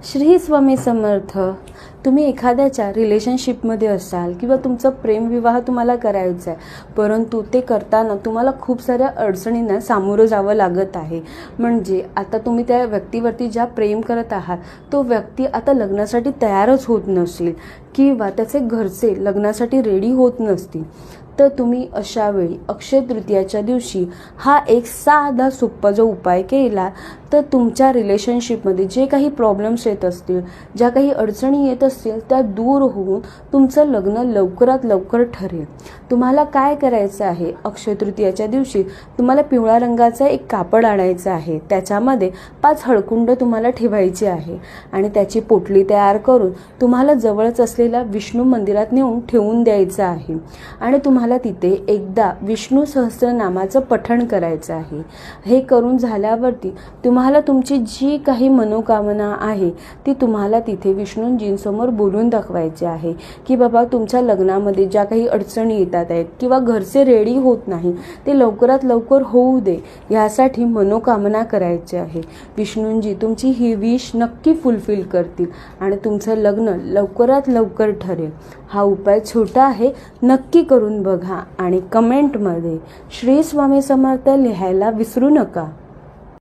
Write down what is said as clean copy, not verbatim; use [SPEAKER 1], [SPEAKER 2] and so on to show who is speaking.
[SPEAKER 1] श्री स्वामी समर्थ. तुम्ही एखाद्याच्या रिलेशनशिपमध्ये असाल किंवा तुमचा प्रेमविवाह तुम्हाला करायचा आहे, परंतु ते करताना तुम्हाला खूप साऱ्या अडचणींना सामोरं जावं लागत आहे. म्हणजे आता तुम्ही त्या व्यक्तीवरती ज्या प्रेम करत आहात तो व्यक्ती आता लग्नासाठी तयारच होत नसेल किंवा त्याचे घरचे लग्नासाठी रेडी होत नसतील, तर तुम्ही अशा वेळी अक्षय तृतीयाच्या दिवशी हा एक साधा सोपा जो उपाय केला तर तुमच्या रिलेशनशिपमध्ये जे काही प्रॉब्लेम्स येत असतील, ज्या काही अडचणी येत असतील त्या दूर होऊन तुमचं लग्न लवकरात लवकर ठरेल. तुम्हाला काय करायचं आहे, अक्षय तृतीयाच्या दिवशी तुम्हाला पिवळ्या रंगाचा एक कापड आणायचं आहे. त्याच्यामध्ये 5 हळकुंड तुम्हाला ठेवायची आहे आणि त्याची पोटली तयार करून तुम्हाला जवळच असलेल्या विष्णू मंदिरात नेऊन ठेवून द्यायचं आहे आणि तुम्हाला तिथे एकदा विष्णू सहस्त्रनामाचं पठण करायचं आहे. हे करून झाल्यावरती तुम्हाला तुमची जी काही मनोकामना आहे ती तुम्हाला तिथे विष्णूंजींसमोर बोलून दाखवायची आहे की बाबा तुमच्या लग्नामध्ये ज्या काही अडचणी येतात आहेत किंवा घरचे रेडी होत नाही ते लवकरात लवकर होऊ दे यासाठी मनोकामना करायची आहे. विष्णूंजी तुमची ही विश नक्की फुलफिल करतील आणि तुमचं लग्न लवकरात लवकर ठरेल. हा उपाय छोटा आहे, नक्की करून बघा आणि कमेंटमध्ये श्री स्वामी समर्थ लिहायला विसरू नका.